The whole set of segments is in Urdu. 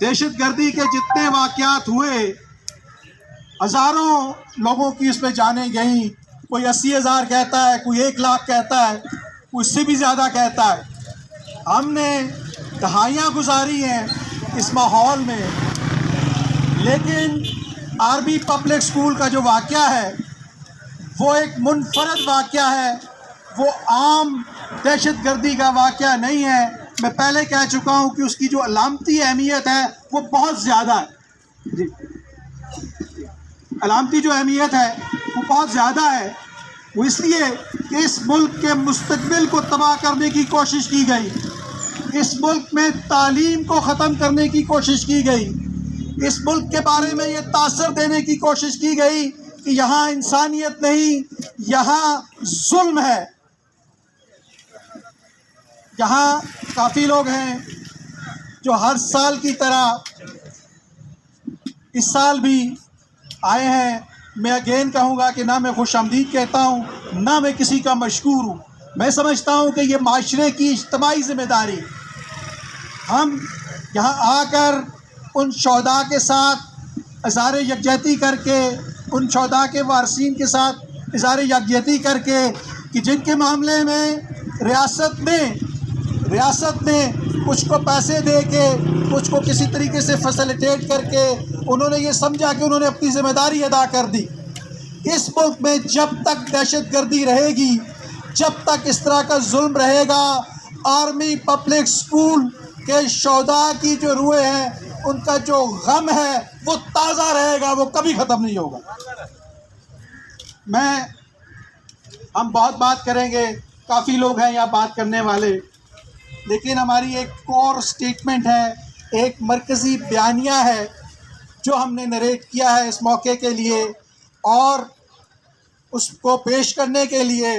دہشت گردی کے جتنے واقعات ہوئے، ہزاروں لوگوں کی اس پہ جانیں گئیں، کوئی 80,000 کہتا ہے، کوئی 1,00,000 کہتا ہے، کوئی اس سے بھی زیادہ کہتا ہے۔ ہم نے دہائیاں گزاری ہیں اس ماحول میں، لیکن آرمی پبلک اسکول کا جو واقعہ ہے وہ ایک منفرد واقعہ ہے، وہ عام دہشت گردی کا واقعہ نہیں ہے۔ میں پہلے کہہ چکا ہوں کہ اس کی جو علامتی اہمیت ہے وہ بہت زیادہ ہے۔ جی، علامتی جو اہمیت ہے وہ بہت زیادہ ہے۔ وہ اس لیے کہ اس ملک کے مستقبل کو تباہ کرنے کی کوشش کی گئی، اس ملک میں تعلیم کو ختم کرنے کی کوشش کی گئی، اس ملک کے بارے میں یہ تاثر دینے کی کوشش کی گئی کہ یہاں انسانیت نہیں، یہاں ظلم ہے۔ یہاں کافی لوگ ہیں جو ہر سال کی طرح اس سال بھی آئے ہیں۔ میں اگین کہوں گا کہ نہ میں خوش آمدید کہتا ہوں، نہ میں کسی کا مشکور ہوں۔ میں سمجھتا ہوں کہ یہ معاشرے کی اجتماعی ذمہ داری، ہم یہاں آ کر ان شہداء کے ساتھ اظہار یکجہتی کر کے، ان شہداء کے وارثین کے ساتھ اظہار یکجہتی کر کے کہ جن کے معاملے میں ریاست نے کچھ کو پیسے دے کے، کچھ کو کسی طریقے سے فیسیلیٹیٹ کر کے انہوں نے یہ سمجھا کہ انہوں نے اپنی ذمہ داری ادا کر دی۔ اس ملک میں جب تک دہشت گردی رہے گی، جب تک اس طرح کا ظلم رہے گا، آرمی پبلک اسکول کے شہداء کی جو روحیں ہیں ان کا جو غم ہے وہ تازہ رہے گا، وہ کبھی ختم نہیں ہوگا۔ ہم بہت بات کریں گے، کافی لوگ ہیں یہاں بات کرنے والے، لیکن ہماری ایک کور سٹیٹمنٹ ہے، ایک مرکزی بیانیہ ہے جو ہم نے نریٹ کیا ہے اس موقع کے لیے، اور اس کو پیش کرنے کے لیے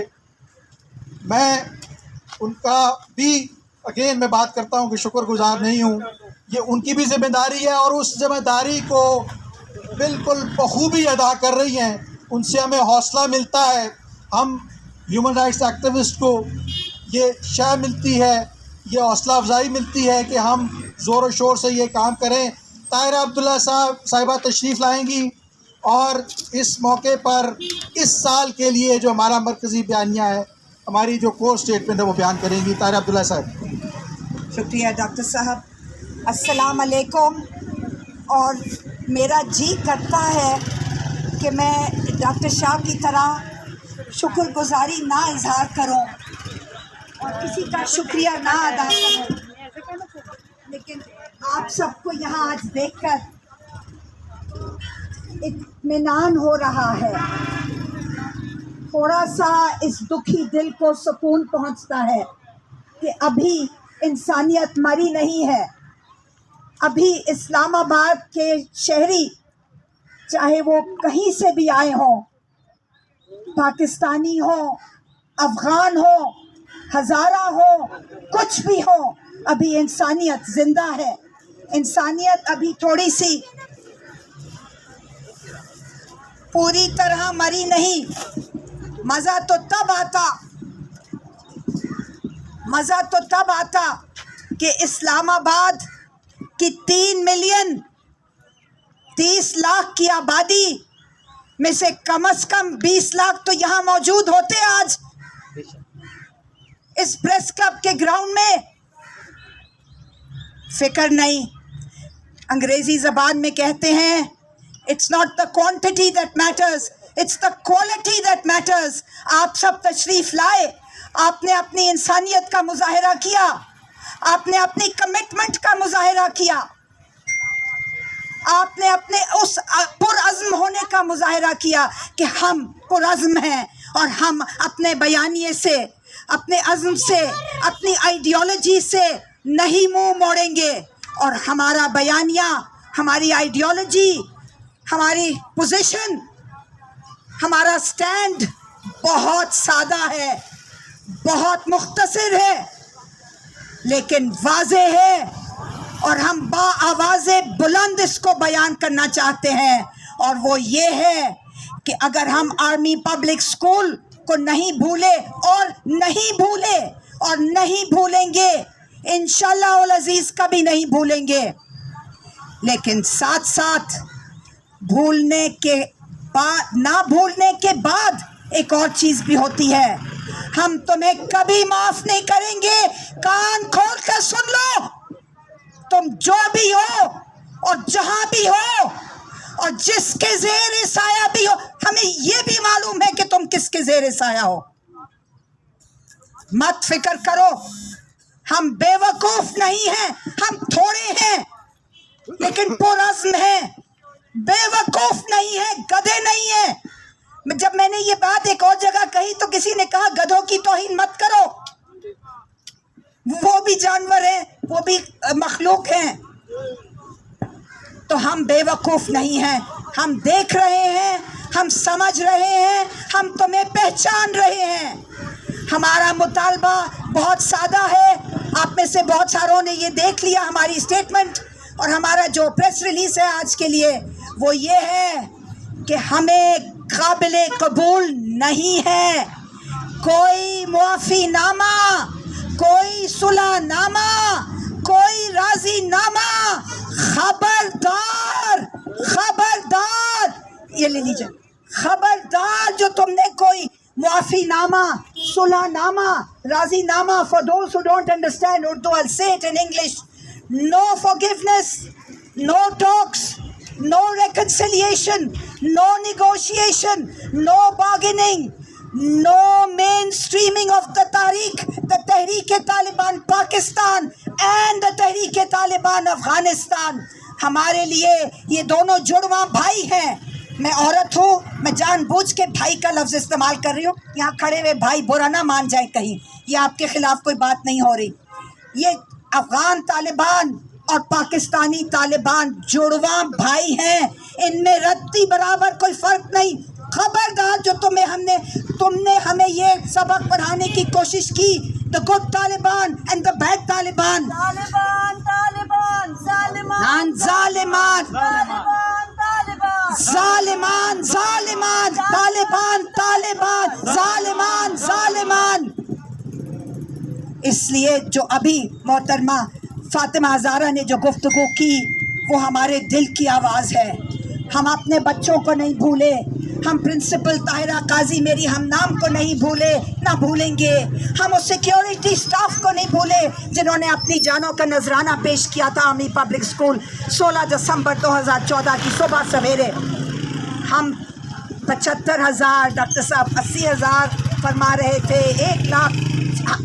میں ان کا بھی اگین میں بات کرتا ہوں کہ شکر گزار نہیں ہوں۔ یہ ان کی بھی ذمہ داری ہے اور اس ذمہ داری کو بالکل بخوبی ادا کر رہی ہیں، ان سے ہمیں حوصلہ ملتا ہے۔ ہم ہیومن رائٹس ایکٹیوسٹ کو یہ شے ملتی ہے، یہ حوصلہ افزائی ملتی ہے کہ ہم زور و شور سے یہ کام کریں۔ طاہرہ عبداللہ صاحبہ تشریف لائیں گی اور اس موقع پر اس سال کے لیے جو ہمارا مرکزی بیانیہ ہے، ہماری جو کور سٹیٹمنٹ ہے وہ بیان کریں گی۔ طاہرہ عبداللہ صاحب۔ شکریہ ڈاکٹر صاحب، السلام علیکم۔ اور میرا جی کرتا ہے کہ میں ڈاکٹر شاہ کی طرح شکر گزاری نہ اظہار کروں اور کسی کا شکریہ نہ ادا کروں، لیکن آپ سب کو یہاں آج دیکھ کر اطمینان ہو رہا ہے، تھوڑا سا اس دکھی دل کو سکون پہنچتا ہے کہ ابھی انسانیت مری نہیں ہے۔ ابھی اسلام آباد کے شہری، چاہے وہ کہیں سے بھی آئے ہوں، پاکستانی ہوں، افغان ہوں، ہزارہ ہوں، کچھ بھی ہوں، ابھی انسانیت زندہ ہے۔ انسانیت ابھی تھوڑی سی پوری طرح مری نہیں۔ مزہ تو تب آتا کہ اسلام آباد کی 3 ملین 30 لاکھ کی آبادی میں سے کم از کم 20 لاکھ تو یہاں موجود ہوتے آج اس پریس کلب کے گراؤنڈ میں۔ فکر نہیں، انگریزی زبان میں کہتے ہیں it's not the quantity that matters, it's the quality that matters. آپ سب تشریف لائے، آپ نے اپنی انسانیت کا مظاہرہ کیا، آپ نے اپنی کمٹمنٹ کا مظاہرہ کیا، آپ نے اپنے اس پرعزم ہونے کا مظاہرہ کیا کہ ہم پرعزم ہیں اور ہم اپنے بیانیے سے، اپنے عزم سے، اپنی آئیڈیالوجی سے نہیں منہ موڑیں گے۔ اور ہمارا بیانیہ، ہماری آئیڈیالوجی، ہماری پوزیشن، ہمارا سٹینڈ بہت سادہ ہے، بہت مختصر ہے، لیکن واضح ہے، اور ہم با آواز بلند اس کو بیان کرنا چاہتے ہیں، اور وہ یہ ہے کہ اگر ہم آرمی پبلک اسکول کو نہیں بھولے اور نہیں بھولیں گے، انشاءاللہ العزیز کبھی نہیں بھولیں گے، لیکن ساتھ ساتھ بھولنے کے بعد نہ بھولنے کے بعد ایک اور چیز بھی ہوتی ہے، ہم تمہیں کبھی معاف نہیں کریں گے. کان کھول کر سن لو، تم جو بھی ہو اور جہاں بھی ہو اور جس کے زیر سایہ بھی ہو، ہمیں یہ بھی معلوم ہے کہ تم کس کے زیر سایہ ہو. مت فکر کرو، ہم بے وقوف نہیں ہیں، ہم تھوڑے ہیں لیکن پرعزم ہیں. بے وقوف نہیں ہیں، گدھے نہیں ہیں. جب میں نے یہ بات ایک اور جگہ کہی تو کسی نے کہا گدھوں کی توہین مت کرو، وہ بھی جانور ہیں، وہ بھی مخلوق ہیں. تو ہم بے وقوف نہیں ہیں، ہم دیکھ رہے ہیں، ہم سمجھ رہے ہیں، ہم تمہیں پہچان رہے ہیں. ہمارا مطالبہ بہت سادہ ہے. آپ میں سے بہت ساروں نے یہ دیکھ لیا ہماری اسٹیٹمنٹ اور ہمارا جو پریس ریلیز ہے آج کے لیے، وہ یہ ہے کہ ہمیں قابل قبول نہیں ہے کوئی معافی نامہ، کوئی صلح نامہ، کوئی راضی نامہ. خبردار خبردار، یہ لے لیجیے، خبردار جو تم نے کوئی معافی نامہ، صلح نامہ، راضی نامہ. For those who don't understand Urdu, I'll say it in English. No forgiveness, no talks, no reconciliation, no negotiation, no bargaining, no mainstreaming of the Tehreek-e-Taliban Pakistan and the Tehreek-e-Taliban Afghanistan. ہمارے لیے یہ دونوں جڑواں بھائی ہیں. میں عورت ہوں، میں جان بوجھ کے بھائی کا لفظ استعمال کر رہی ہوں. یہاں کھڑے ہوئے بھائی برا نہ مان جائیں کہیں، یہ آپ کے خلاف کوئی بات نہیں ہو رہی. یہ افغان طالبان اور پاکستانی طالبان جڑواں بھائی ہیں، ان میں رتی برابر کوئی فرق نہیں. خبردار جو تم نے ہمیں یہ سبق پڑھانے کی کوشش کی، the good Taliban and the bad Taliban. Taliban Taliban ظالمان ظالمان Taliban ظالمان ظالمان Taliban Taliban ظالمان ظالمان. اس لیے جو ابھی محترمہ فاطمہ ہزارہ نے جو گفتگو کی وہ ہمارے دل کی آواز ہے. ہم اپنے بچوں کو نہیں بھولے، ہم پرنسپل طاہرہ قاضی میری ہم نام کو نہیں بھولے، نہ بھولیں گے. ہم اس سیکیورٹی سٹاف کو نہیں بھولے جنہوں نے اپنی جانوں کا نذرانہ پیش کیا تھا عامی پبلک سکول 16 دسمبر 2014 کی صبح سویرے. ہم 75,000، ڈاکٹر صاحب 80,000 فرما رہے تھے، 1 لاکھ.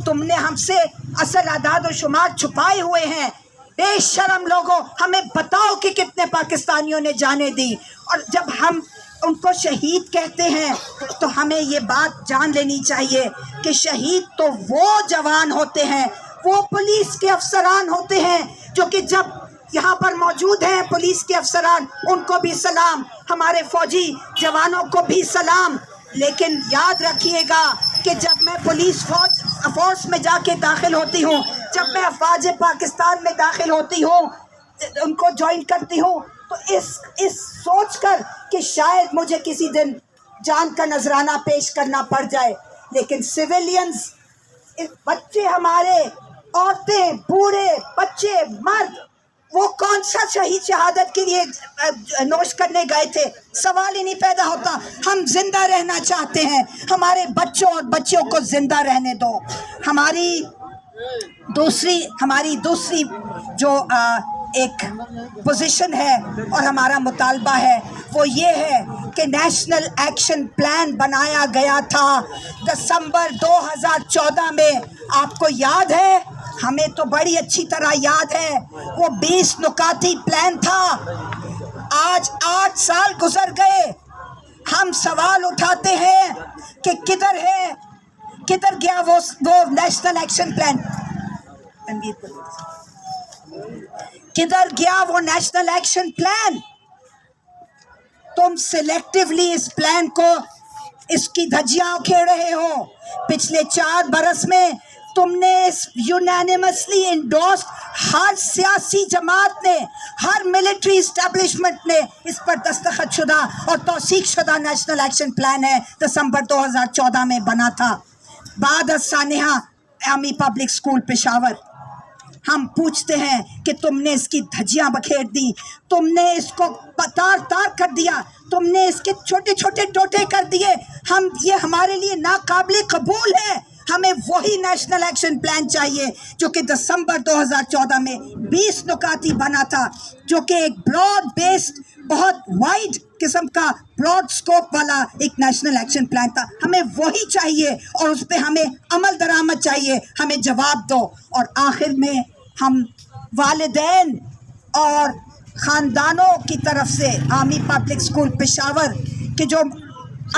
تم نے ہم سے اصل اعداد و شمار چھپائے ہوئے ہیں. بے شرم لوگوں، ہمیں بتاؤ کہ کتنے پاکستانیوں نے جانیں دی. اور جب ہم ان کو شہید کہتے ہیں تو ہمیں یہ بات جان لینی چاہیے کہ شہید تو وہ جوان ہوتے ہیں، وہ پولیس کے افسران ہوتے ہیں جو کہ جب یہاں پر موجود ہیں پولیس کے افسران، ان کو بھی سلام، ہمارے فوجی جوانوں کو بھی سلام. لیکن یاد رکھیے گا کہ جب میں پولیس فورس میں جا کے داخل ہوتی ہوں، جب میں افواج پاکستان میں داخل ہوتی ہوں، ان کو جوائن کرتی ہوں، تو اس سوچ کر کہ شاید مجھے کسی دن جان کا نذرانہ پیش کرنا پڑ جائے. لیکن سویلینز، بچے ہمارے، عورتیں، بوڑھے، بچے، مرد، وہ کون سا شہید شہادت کے لیے نوش کرنے گئے تھے؟ سوال ہی نہیں پیدا ہوتا. ہم زندہ رہنا چاہتے ہیں، ہمارے بچوں اور بچیوں کو زندہ رہنے دو. ہماری دوسری جو ایک پوزیشن ہے اور ہمارا مطالبہ ہے وہ یہ ہے کہ نیشنل ایکشن پلان بنایا گیا تھا دسمبر 2014 میں. آپ کو یاد ہے؟ ہمیں تو بڑی اچھی طرح یاد ہے. وہ 20 نکاتی پلان تھا. آج 8 سال گزر گئے. ہم سوال اٹھاتے ہیں کہ کدھر گیا وہ نیشنل ایکشن پلان؟ کدھر گیا وہ نیشنل ایکشن پلان؟ تم سلیکٹیولی اس پلان کو، اس کی دھجیاں کھیڑ رہے ہو. پچھلے 4 برس میں تم نے یونینیمسلی انڈورسڈ، ہر سیاسی جماعت نے، ہر ملٹری اسٹیبلشمنٹ نے اس پر دستخط شدہ اور توثیق شدہ نیشنل ایکشن پلان ہے. دسمبر 2014 میں بنا تھا. بعد از سانحہ عامی پبلک سکول پشاور. ہم پوچھتے ہیں کہ تم نے اس کی دھجیاں بکھیر دی, تم نے اس کو تار تار کر دیا, تم نے اس کے چھوٹے چھوٹے ٹوٹے کر دیے. یہ ہمارے لیے ناقابل قبول ہے. ہمیں وہی نیشنل ایکشن پلان چاہیے جو کہ دسمبر 2014 میں 20 نکاتی بنا تھا, جو کہ ایک براڈ بیسڈ, بہت وائڈ قسم کا براڈ سکوپ والا ایک نیشنل ایکشن پلان تھا. ہمیں وہی چاہیے اور اس پہ ہمیں عمل درآمد چاہیے. ہمیں جواب دو. اور آخر میں ہم والدین اور خاندانوں کی طرف سے آرمی پبلک اسکول پشاور کے جو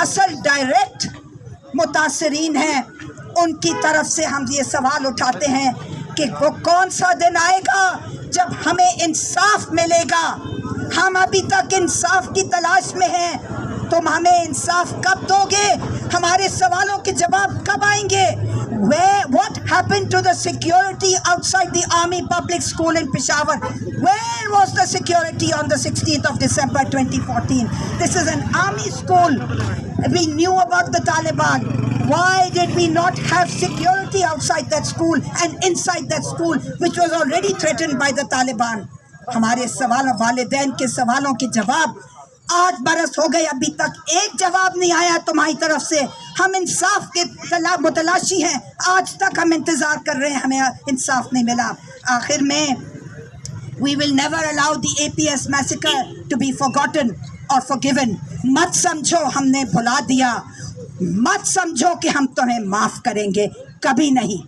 اصل ڈائریکٹ متاثرین ہیں ان کی طرف سے ہم یہ سوال اٹھاتے ہیں کہ وہ کون سا دن آئے گا جب ہمیں انصاف ملے گا. ہم ابھی تک انصاف کی تلاش میں ہیں. تم ہمیں انصاف کب دو گے؟ ہمارے سوالوں کے جواب کب آئیں گے؟ What happened to the security outside the Army Public School in Peshawar? Where was the security on the 16th of December 2014? This is an army school. We knew about the Taliban. Why did we not have security outside that school and inside that school, which was already threatened by the Taliban? ہمارے سوالوں, والدین کے سوالوں کے جواب 8 برس ہو گئے, ابھی تک ایک جواب نہیں آیا تمہاری طرف سے. ہم انصاف کے متلاشی ہیں, آج تک ہم انتظار کر رہے ہیں, ہمیں انصاف نہیں ملا. آخر میں we will never allow the APS massacre to be forgotten or forgiven. مت سمجھو ہم نے بھلا دیا, مت سمجھو کہ ہم تمہیں معاف کریں گے, کبھی نہیں.